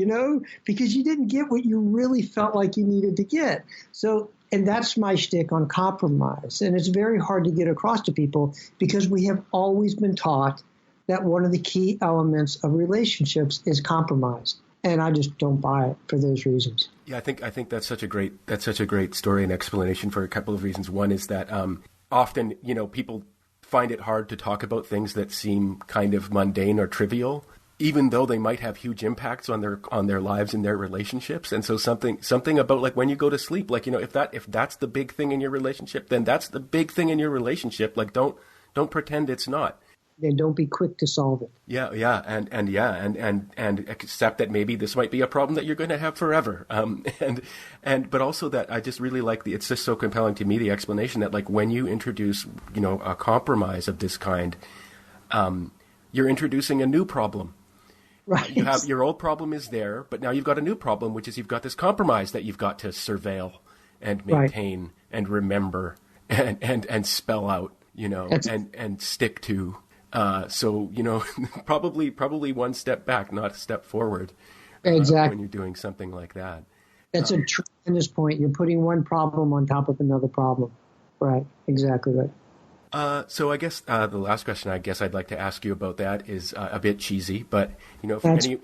because you didn't get what you really felt like you needed to get. So, and that's my shtick on compromise. And it's very hard to get across to people because we have always been taught that one of the key elements of relationships is compromise. And I just don't buy it for those reasons. Yeah, I think that's such a great story and explanation for a couple of reasons. One is that often, people find it hard to talk about things that seem kind of mundane or trivial, even though they might have huge impacts on their lives and their relationships. And so something about like when you go to sleep, like, if that's the big thing in your relationship, then that's the big thing in your relationship. Like don't pretend it's not. Then don't be quick to solve it. Yeah, and accept that maybe this might be a problem that you're going to have forever. But also that I just really like it's just so compelling to me, the explanation that like when you introduce, a compromise of this kind, you're introducing a new problem. Right. You have your old problem is there, but now you've got a new problem, which is you've got this compromise that you've got to surveil and maintain and remember and spell out, and stick to. So, probably one step back, not a step forward. Exactly. When you're doing something like that. That's a tremendous point. You're putting one problem on top of another problem. Right. Exactly right. So I guess the last question I'd like to ask you about that is a bit cheesy, but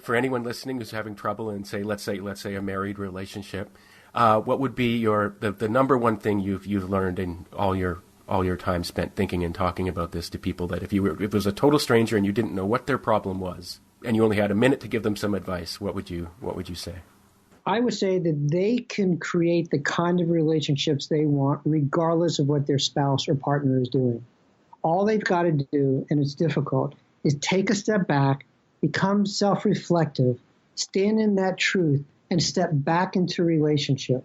for anyone listening who's having trouble in let's say a married relationship, what would be the number one thing you've learned in all your time spent thinking and talking about this to people, that if it was a total stranger and you didn't know what their problem was and you only had a minute to give them some advice, what would you say? I would say that they can create the kind of relationships they want regardless of what their spouse or partner is doing. All they've got to do, and it's difficult, is take a step back, become self-reflective, stand in that truth, and step back into relationship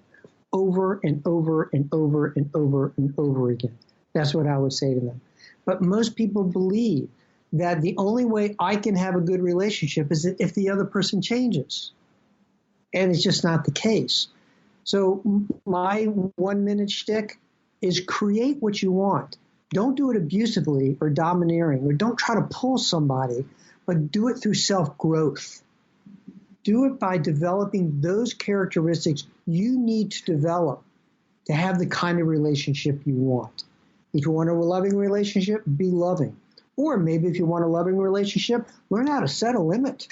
over and over and over and over and over again. That's what I would say to them. But most people believe that the only way I can have a good relationship is if the other person changes. And it's just not the case. So my 1 minute shtick is create what you want. Don't do it abusively or domineering, or don't try to pull somebody, but do it through self-growth. Do it by developing those characteristics you need to develop to have the kind of relationship you want. If you want a loving relationship, be loving. Or maybe if you want a loving relationship, learn how to set a limit.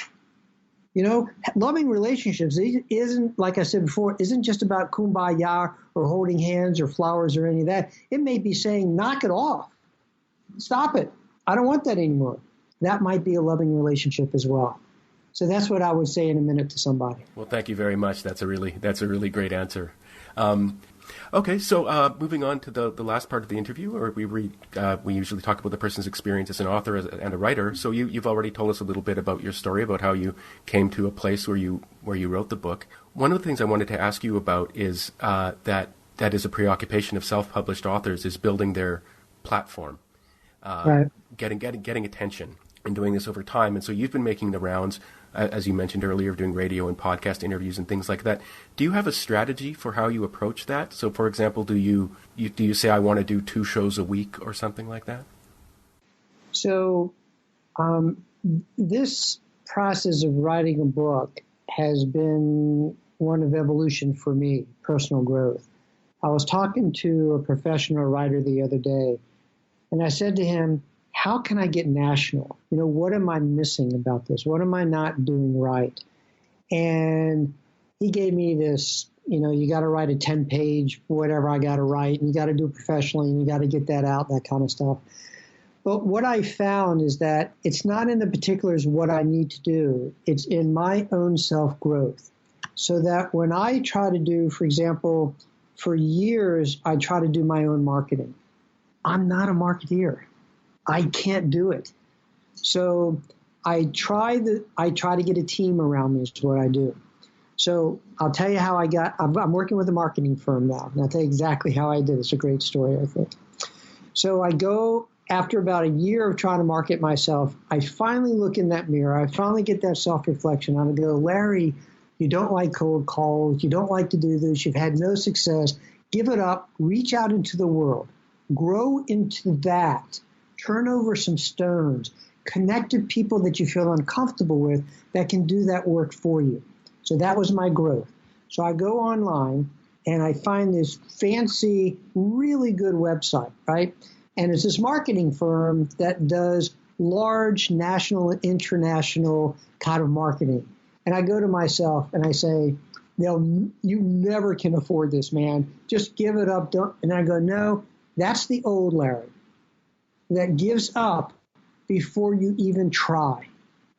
Loving relationships isn't, like I said before, isn't just about kumbaya or holding hands or flowers or any of that. It may be saying, knock it off. Stop it. I don't want that anymore. That might be a loving relationship as well. So that's what I would say in a minute to somebody. Well, thank you very much. That's a really great answer. Okay, so moving on to the last part of the interview, or we usually talk about the person's experience as an author and a writer. So you've already told us a little bit about your story, about how you came to a place where you wrote the book. One of the things I wanted to ask you about is that is a preoccupation of self-published authors, is building their platform, right. getting attention, and doing this over time. And so you've been making the rounds, as you mentioned earlier, doing radio and podcast interviews and things like that. Do you have a strategy for how you approach that? So, for example, do you say, I want to do 2 shows a week or something like that? So this process of writing a book has been one of evolution for me, personal growth. I was talking to a professional writer the other day, and I said to him, how can I get national? What am I missing about this? What am I not doing right? And he gave me this, you got to write a 10-page, whatever I got to write, and you got to do it professionally, and you got to get that out, that kind of stuff. But what I found is that it's not in the particulars what I need to do. It's in my own self-growth. So that when I try to do, for example, for years, I try to do my own marketing. I'm not a marketeer. I can't do it. So I try to get a team around me is what I do. So I'll tell you how I'm working with a marketing firm now, and I'll tell you exactly how I did. It's a great story, I think. So I go, after about a year of trying to market myself, I finally look in that mirror. I finally get that self-reflection. I go, Larry, you don't like cold calls. You don't like to do this. You've had no success. Give it up. Reach out into the world. Grow into that. Turn over some stones. Connect to people that you feel uncomfortable with that can do that work for you. So that was my growth. So I go online and I find this fancy, really good website, right? And it's this marketing firm that does large national and international kind of marketing. And I go to myself and I say, you never can afford this, man. Just give it up. And I go, no, that's the old Larry that gives up before you even try,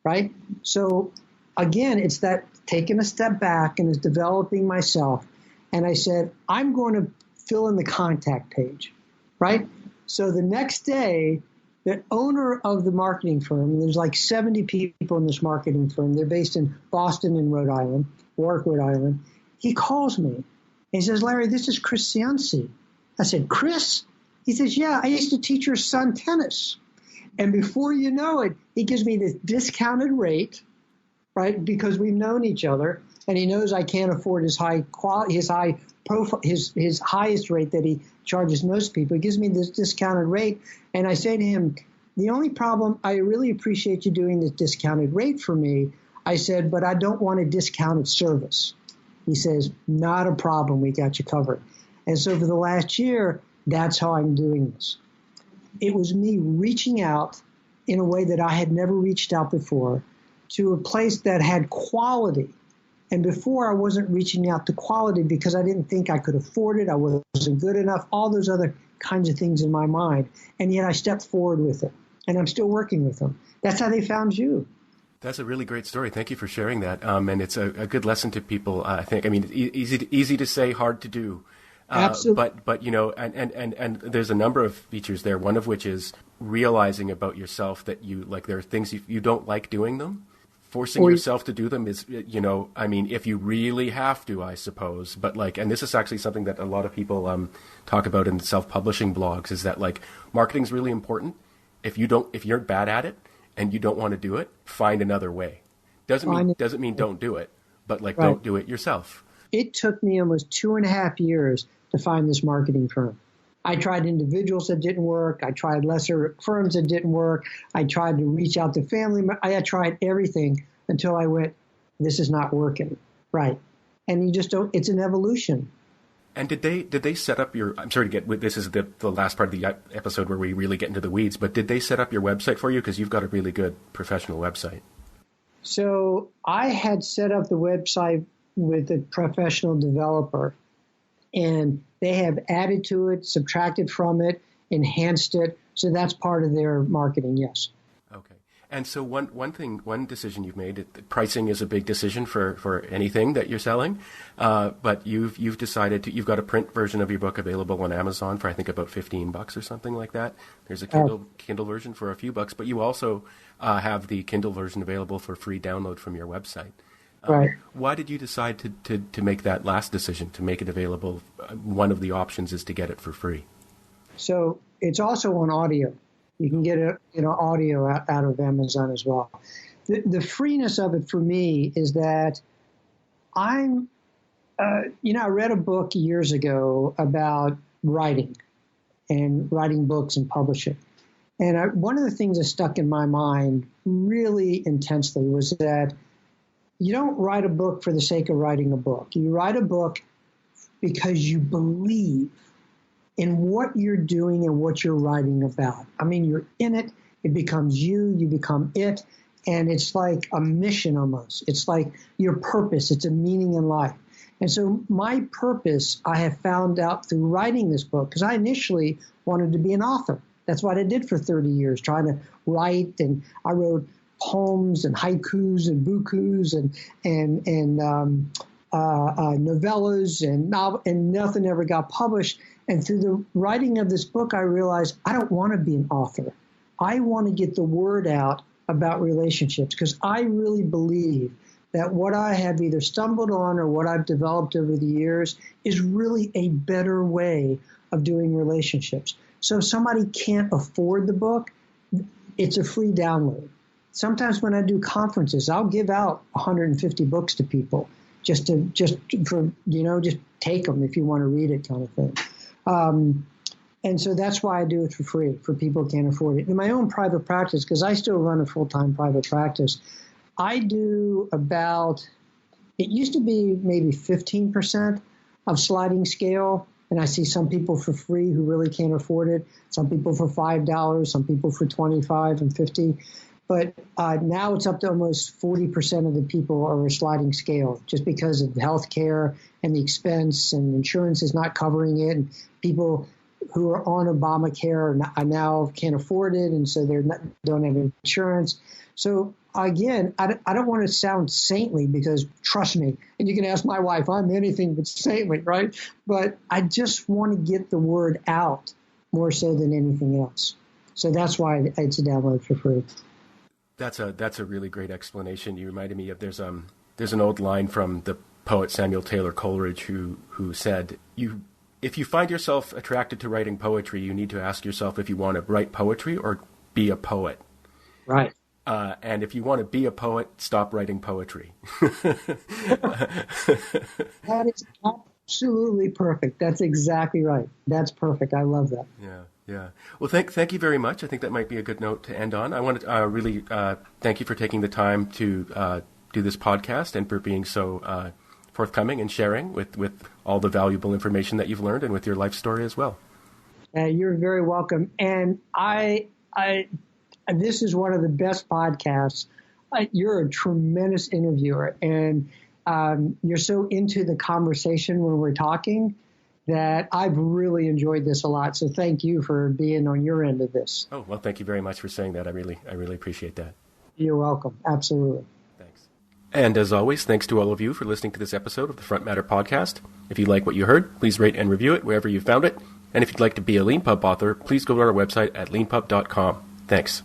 right? So again, it's that taking a step back and is developing myself. And I said, I'm going to fill in the contact page, right? So the next day, the owner of the marketing firm, there's like 70 people in this marketing firm. They're based in Boston and Warwick, Rhode Island. He calls me. He says, Larry, this is Chris Cianci. I said, Chris? He says, yeah, I used to teach your son tennis. And before you know it, he gives me this discounted rate, right? Because we've known each other, and he knows I can't afford his high quality, his highest rate that he charges most people. He gives me this discounted rate, and I say to him, the only problem, I really appreciate you doing this discounted rate for me. I said, but I don't want a discounted service. He says, not a problem. We got you covered. And so for the last year, that's how I'm doing this. It was me reaching out in a way that I had never reached out before to a place that had quality. And before, I wasn't reaching out to quality because I didn't think I could afford it. I wasn't good enough, all those other kinds of things in my mind. And yet I stepped forward with it. And I'm still working with them. That's how they found you. That's a really great story. Thank you for sharing that. And it's a good lesson to people, I think. I mean, easy to say, hard to do. Absolutely. But you know, and there's a number of features there. One of which is realizing about yourself that there are things you don't like doing them. Forcing yourself to do them is, I mean, if you really have to, I suppose. But and this is actually something that a lot of people talk about in self-publishing blogs, is that marketing is really important. If you're bad at it and you don't want to do it, find another way. Doesn't mean don't do it, but right. Don't do it yourself. It took me almost 2.5 years to find this marketing firm. I tried individuals that didn't work. I tried lesser firms that didn't work. I tried to reach out to family. I tried everything until I went, this is not working. Right. And you just don't, it's an evolution. And did they set up I'm sorry to get, this is the last part of the episode where we really get into the weeds, but did they set up your website for you? Because you've got a really good professional website. So I had set up the website with a professional developer, and they have added to it, subtracted from it, enhanced it. So that's part of their marketing, yes. Okay. And so one decision you've made, pricing is a big decision for anything that you're selling, but you've decided you've got a print version of your book available on Amazon for I think about $15 or something like that. There's a Kindle version for a few bucks, but you also have the Kindle version available for free download from your website. Right. Why did you decide to make that last decision, to make it available? One of the options is to get it for free. So it's also on audio. You can get it, audio out of Amazon as well. The freeness of it for me is that I read a book years ago about writing and writing books and publishing. And one of the things that stuck in my mind really intensely was that you don't write a book for the sake of writing a book. You write a book because you believe in what you're doing and what you're writing about. I mean, you're in it. It becomes you become it. And it's like a mission almost. It's like your purpose. It's a meaning in life. And so my purpose, I have found out through writing this book, because I initially wanted to be an author. That's what I did for 30 years, trying to write. And I wrote poems and haikus and bukus and novellas and nothing ever got published. And through the writing of this book, I realized I don't want to be an author. I want to get the word out about relationships, because I really believe that what I have either stumbled on or what I've developed over the years is really a better way of doing relationships. So if somebody can't afford the book, it's a free download. Sometimes when I do conferences, I'll give out 150 books to people just for, just take them if you want to read it kind of thing. And so that's why I do it for free, for people who can't afford it. In my own private practice, because I still run a full-time private practice, I do it used to be maybe 15% of sliding scale. And I see some people for free who really can't afford it. Some people for $5, some people for $25 and $50. But now it's up to almost 40% of the people are a sliding scale just because of healthcare and the expense, and insurance is not covering it. And people who are on Obamacare now can't afford it, and so don't have insurance. So again, I don't want to sound saintly, because trust me, and you can ask my wife, I'm anything but saintly, right? But I just want to get the word out more so than anything else. So that's why it's a download for free. That's a really great explanation. You reminded me of there's an old line from the poet Samuel Taylor Coleridge who said, if you find yourself attracted to writing poetry, you need to ask yourself if you want to write poetry or be a poet. Right. And if you want to be a poet, stop writing poetry. That is absolutely perfect. That's exactly right. That's perfect. I love that. Yeah. Well, thank you very much. I think that might be a good note to end on. I want to really thank you for taking the time to do this podcast and for being so forthcoming and sharing with all the valuable information that you've learned and with your life story as well. You're very welcome. And this is one of the best podcasts. You're a tremendous interviewer, and you're so into the conversation when we're talking that I've really enjoyed this a lot. So thank you for being on your end of this. Oh, well, thank you very much for saying that. I really appreciate that. You're welcome. Absolutely. Thanks. And as always, thanks to all of you for listening to this episode of the Front Matter Podcast. If you like what you heard, please rate and review it wherever you found it. And if you'd like to be a LeanPub author, please go to our website at leanpub.com. Thanks.